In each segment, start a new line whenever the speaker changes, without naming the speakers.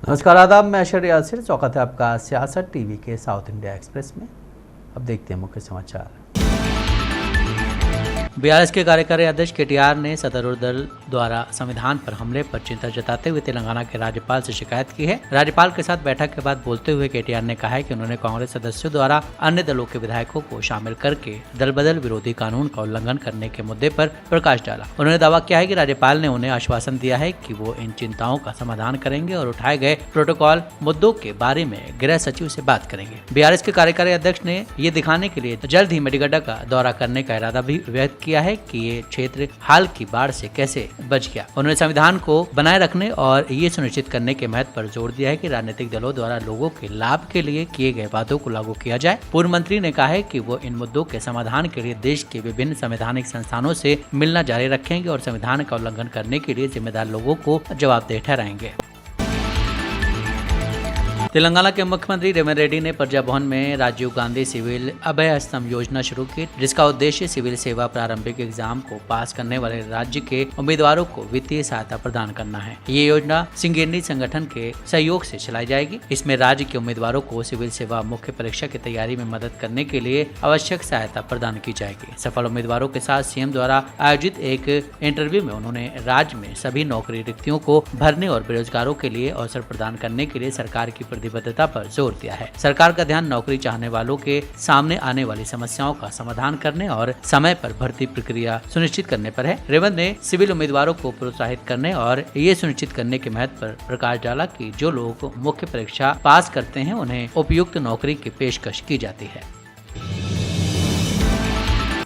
नमस्कार, आदाब। मैं अशर यासिर, स्वागत है आपका सियासत टीवी के साउथ इंडिया एक्सप्रेस में। अब देखते हैं मुख्य समाचार। बीआरएस के कार्यकारी अध्यक्ष केटीआर ने सत्तारूढ़ दल द्वारा संविधान पर हमले पर चिंता जताते हुए तेलंगाना के राज्यपाल से शिकायत की है। राज्यपाल के साथ बैठक के बाद बोलते हुए केटीआर ने कहा है कि उन्होंने कांग्रेस सदस्यों द्वारा अन्य दलों के विधायकों को शामिल करके दल बदल विरोधी कानून का उल्लंघन करने के मुद्दे पर प्रकाश डाला। उन्होंने दावा किया है कि राज्यपाल ने उन्हें आश्वासन दिया है कि वो इन चिंताओं का समाधान करेंगे और उठाए गए प्रोटोकॉल मुद्दों के बारे में गृह सचिव से बात करेंगे। बीआरएस के कार्यकारी अध्यक्ष ने ये दिखाने के लिए जल्द ही मेडीगड्डा का दौरा करने का इरादा भी व्यक्त किया है कि ये क्षेत्र हाल की बाढ़ से कैसे बच गया। उन्होंने संविधान को बनाए रखने और ये सुनिश्चित करने के महत्व पर जोर दिया है कि राजनीतिक दलों द्वारा लोगों के लाभ के लिए किए गए वादों को लागू किया जाए। पूर्व मंत्री ने कहा है कि वो इन मुद्दों के समाधान के लिए देश के विभिन्न संवैधानिक संस्थानों से मिलना जारी रखेंगे और संविधान का उल्लंघन करने के लिए जिम्मेदार लोगों को जवाबदेह ठहराएंगे। तेलंगाना के मुख्यमंत्री रेवंत रेड्डी ने प्रजा भवन में राजीव गांधी सिविल अभय स्तंभ योजना शुरू की, जिसका उद्देश्य सिविल सेवा प्रारंभिक एग्जाम को पास करने वाले राज्य के उम्मीदवारों को वित्तीय सहायता प्रदान करना है। ये योजना सिंगेरनी संगठन के सहयोग से चलाई जाएगी। इसमें राज्य के उम्मीदवारों को सिविल सेवा मुख्य परीक्षा की तैयारी में मदद करने के लिए आवश्यक सहायता प्रदान की जाएगी। सफल उम्मीदवारों के साथ सीएम द्वारा आयोजित एक इंटरव्यू में उन्होंने राज्य में सभी नौकरी रिक्तियों को भरने और बेरोजगारों के लिए अवसर प्रदान करने के लिए सरकार की प्रतिबद्धता पर जोर दिया है। सरकार का ध्यान नौकरी चाहने वालों के सामने आने वाली समस्याओं का समाधान करने और समय पर भर्ती प्रक्रिया सुनिश्चित करने पर है। रेवंत ने सिविल उम्मीदवारों को प्रोत्साहित करने और ये सुनिश्चित करने के महत्व पर प्रकाश डाला कि जो लोग मुख्य परीक्षा पास करते हैं उन्हें उपयुक्त नौकरी की पेशकश की जाती है।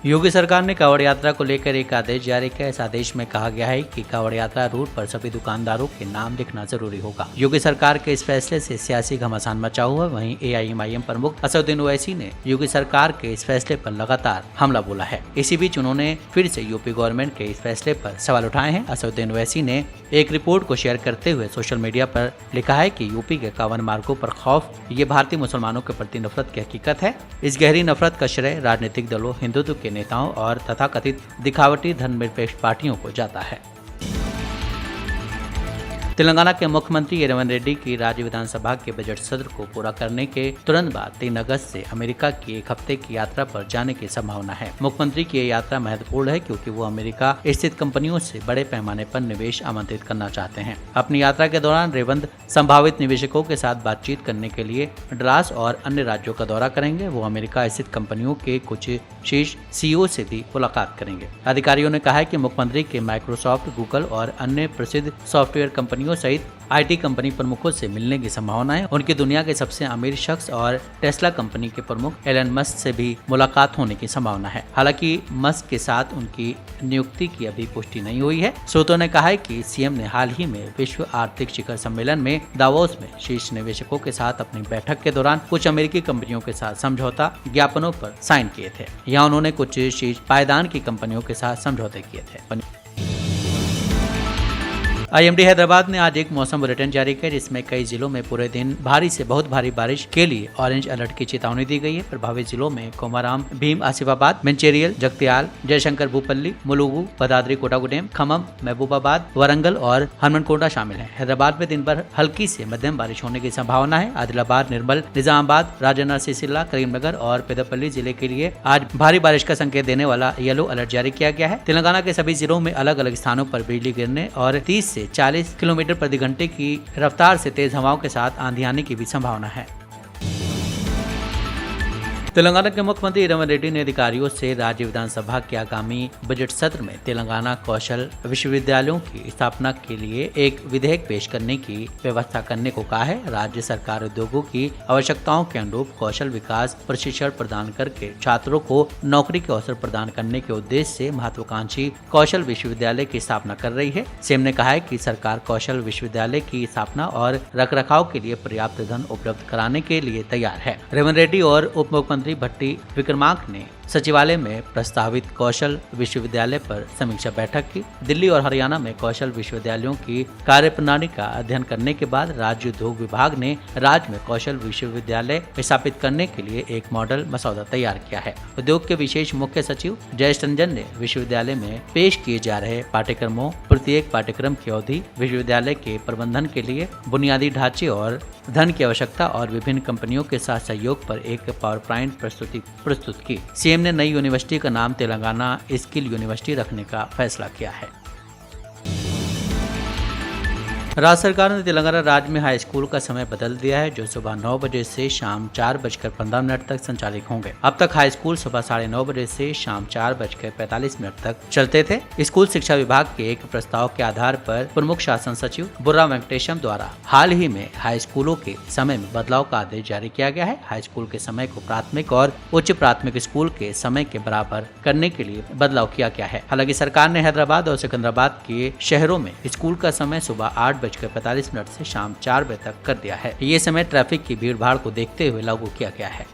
योगी सरकार ने कांवड़ यात्रा को लेकर एक आदेश जारी किया। इस आदेश में कहा गया है कि कांवड़ यात्रा रूट पर सभी दुकानदारों के नाम लिखना जरूरी होगा। योगी सरकार के इस फैसले से सियासी घमासान मचा हुआ। वहीं एआईएमआईएम प्रमुख असदुद्दीन ओवैसी ने योगी सरकार के इस फैसले पर लगातार हमला बोला है। इसी बीच उन्होंने फिर से यूपी गवर्नमेंट के इस फैसले पर सवाल उठाए हैं। असदुद्दीन ओवैसी ने एक रिपोर्ट को शेयर करते हुए सोशल मीडिया पर लिखा है कि यूपी के 51 मार्गों पर खौफ ये भारतीय मुसलमानों के प्रति नफरत की हकीकत है। इस गहरी नफरत का श्रेय राजनीतिक दलों, हिंदुत्व के नेताओं और तथाकथित दिखावटी धर्मनिरपेक्ष पार्टियों को जाता है। तेलंगाना के मुख्यमंत्री रेवंत रेड्डी की राज्य विधानसभा के बजट सत्र को पूरा करने के तुरंत बाद 3 अगस्त से अमेरिका की एक हफ्ते की यात्रा पर जाने की संभावना है। मुख्यमंत्री की यह यात्रा महत्वपूर्ण है क्योंकि वो अमेरिका स्थित कंपनियों से बड़े पैमाने पर निवेश आमंत्रित करना चाहते हैं। अपनी यात्रा के दौरान रेवंत संभावित निवेशकों के साथ बातचीत करने के लिए डलास और अन्य राज्यों का दौरा करेंगे। वो अमेरिका स्थित कंपनियों के कुछ शीर्ष सीईओ से भी मुलाकात करेंगे। अधिकारियों ने कहा है कि मुख्यमंत्री के माइक्रोसॉफ्ट, गूगल और अन्य प्रसिद्ध सॉफ्टवेयर कंपनियों सहित आईटी कंपनी प्रमुखों से मिलने की संभावना है। उनकी दुनिया के सबसे अमीर शख्स और टेस्ला कंपनी के प्रमुख एलन मस्क से भी मुलाकात होने की संभावना है। हालांकि मस्क के साथ उनकी नियुक्ति की अभी पुष्टि नहीं हुई है। स्रोतों ने कहा है कि सीएम ने हाल ही में विश्व आर्थिक शिखर सम्मेलन में दावोस में शीर्ष निवेशकों के साथ अपनी बैठक के दौरान कुछ अमेरिकी कंपनियों के साथ समझौता ज्ञापनों पर साइन किए थे। यहाँ उन्होंने कुछ शीर्ष पायदान की कंपनियों के साथ समझौते किए थे। आईएमडी हैदराबाद ने आज एक मौसम बुलेटिन जारी किया, जिसमें कई जिलों में पूरे दिन भारी से बहुत भारी बारिश के लिए ऑरेंज अलर्ट की चेतावनी दी गई है। प्रभावित जिलों में कोमाराम, भीम आसिफाबाद, मंचेरियल, जगत्याल, जयशंकर भूपल्ली, मुलुगु, भदाद्री कोटागुडेम, खम्मम, महबूबाबाद, वरंगल और हनुमनकोटा शामिल है। हैदराबाद में दिन भर हल्की से मध्यम बारिश होने की संभावना है। आदिलाबाद, निर्मल, निजामाबाद, राजन्ना, सिरसिल्ला, करीमनगर और पेदपल्ली जिले के लिए आज भारी बारिश का संकेत देने वाला येलो अलर्ट जारी किया गया है। तेलंगाना के सभी जिलों में अलग अलग स्थानों पर बिजली गिरने और 30 से 40 किलोमीटर प्रति घंटे की रफ्तार से तेज हवाओं के साथ आंधी आने की भी संभावना है। तेलंगाना के मुख्यमंत्री रेवंत रेड्डी ने अधिकारियों से राज्य विधानसभा के आगामी बजट सत्र में तेलंगाना कौशल विश्वविद्यालयों की स्थापना के लिए एक विधेयक पेश करने की व्यवस्था करने को कहा है। राज्य सरकार उद्योगों की आवश्यकताओं के अनुरूप कौशल विकास प्रशिक्षण प्रदान करके छात्रों को नौकरी के अवसर प्रदान करने के उद्देश्य से महत्वाकांक्षी कौशल विश्वविद्यालय की स्थापना कर रही है। सीएम ने कहा है कि सरकार कौशल विश्वविद्यालय की स्थापना और रखरखाव के लिए पर्याप्त धन उपलब्ध कराने के लिए तैयार है। रेवंत रेड्डी और उप मुख्यमंत्री भट्टी विक्रमार्क ने सचिवालय में प्रस्तावित कौशल विश्वविद्यालय पर समीक्षा बैठक की। दिल्ली और हरियाणा में कौशल विश्वविद्यालयों की कार्यप्रणाली का अध्ययन करने के बाद राज्य उद्योग विभाग ने राज्य में कौशल विश्वविद्यालय स्थापित करने के लिए एक मॉडल मसौदा तैयार किया है। उद्योग के विशेष मुख्य सचिव जयेश रंजन ने विश्वविद्यालय में पेश किए जा रहे पाठ्यक्रमों, प्रत्येक पाठ्यक्रम की अवधि, विश्वविद्यालय के प्रबंधन के लिए बुनियादी ढांचे और धन की आवश्यकता और विभिन्न कंपनियों के साथ सहयोग पर एक पावर पॉइंट प्रस्तुति प्रस्तुत की। सीएम ने नई यूनिवर्सिटी का नाम तेलंगाना स्किल यूनिवर्सिटी रखने का फैसला किया है। राज्य सरकार ने तेलंगाना राज्य में हाई स्कूल का समय बदल दिया है, जो सुबह 9 बजे से शाम 4:15 तक संचालित होंगे। अब तक हाई स्कूल सुबह 9:30 बजे से शाम 4:45 तक चलते थे। स्कूल शिक्षा विभाग के एक प्रस्ताव के आधार पर प्रमुख शासन सचिव बुर्रा वेंकटेशम द्वारा हाल ही में हाई स्कूलों के समय में बदलाव का आदेश जारी किया गया है। हाई स्कूल के समय को प्राथमिक और उच्च प्राथमिक स्कूल के समय के बराबर करने के लिए बदलाव किया गया है। हालांकि सरकार ने हैदराबाद और सिकंदराबाद के शहरों में स्कूल का समय सुबह 8:45 से शाम 4 बजे तक कर दिया है। ये समय ट्रैफिक की भीड़ भाड़ को देखते हुए लागू किया गया है।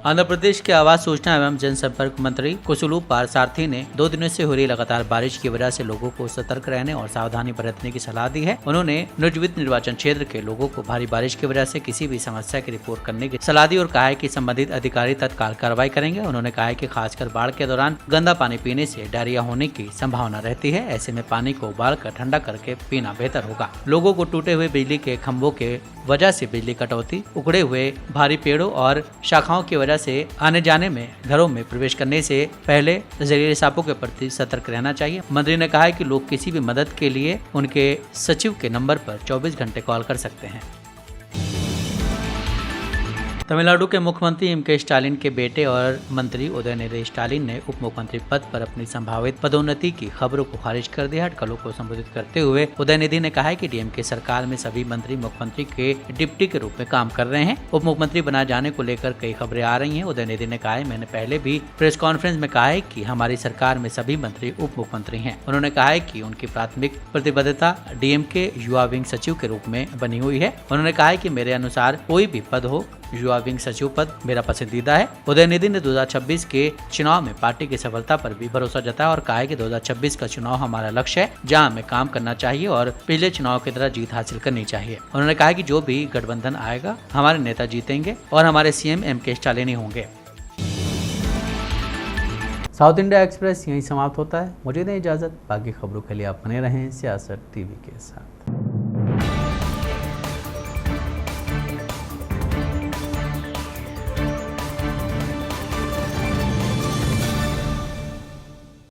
आंध्र प्रदेश के आवास, सूचना एवं जनसंपर्क मंत्री कुसुलू पारसार्थी ने 2 दिनों से हो रही लगातार बारिश की वजह से लोगों को सतर्क रहने और सावधानी बरतने की सलाह दी है। उन्होंने नुजवित निर्वाचन क्षेत्र के लोगों को भारी बारिश की वजह से किसी भी समस्या की रिपोर्ट करने की सलाह दी और कहा है कि संबंधित अधिकारी तत्काल कार्रवाई करेंगे। उन्होंने कहा है कि खासकर बाढ़ के दौरान गंदा पानी पीने से डायरिया होने की संभावना रहती है। ऐसे में पानी को उबाल कर ठंडा करके पीना बेहतर होगा। लोगों को टूटे हुए बिजली के खंभों के वजह से बिजली कटौती, उखड़े हुए भारी पेड़ों और शाखाओं की वजह से आने जाने में घरों में प्रवेश करने से पहले जहरीले सांपों के प्रति सतर्क रहना चाहिए। मंत्री ने कहा है कि लोग किसी भी मदद के लिए उनके सचिव के नंबर पर 24 घंटे कॉल कर सकते हैं। तमिलनाडु के मुख्यमंत्री एम.के. स्टालिन के बेटे और मंत्री उदयनिधि स्टालिन ने उप मुख्यमंत्री पद पर अपनी संभावित पदोन्नति की खबरों को खारिज कर दिया। हड़तालों को संबोधित करते हुए उदयनिधि ने कहा है कि डीएमके सरकार में सभी मंत्री मुख्यमंत्री के डिप्टी के रूप में काम कर रहे हैं। उप मुख्यमंत्री बनाए जाने को लेकर कई खबरें आ रही हैं। उदयनिधि ने कहा है, मैंने पहले भी प्रेस कॉन्फ्रेंस में कहा है कि हमारी सरकार में सभी मंत्री उप मुख्यमंत्री हैं। उन्होंने कहा है कि उनकी प्राथमिक प्रतिबद्धता डीएमके युवा विंग सचिव के रूप में बनी हुई है। उन्होंने कहा है कि मेरे अनुसार कोई भी पद हो, युवा विंग सचिव पद मेरा पसंदीदा है। उदयनिधि ने 2026 के चुनाव में पार्टी की सफलता पर भी भरोसा जताया और कहा है कि 2026 का चुनाव हमारा लक्ष्य है, जहां हमें काम करना चाहिए और पिछले चुनाव की तरह जीत हासिल करनी चाहिए। उन्होंने कहा कि जो भी गठबंधन आएगा, हमारे नेता जीतेंगे और हमारे सीएम एम.के. स्टालिन ही होंगे। साउथ इंडिया एक्सप्रेस यहीं समाप्त होता है। मुझे दें इजाजत। बाकी खबरों के लिए आप बने रहें सियासत टीवी के साथ।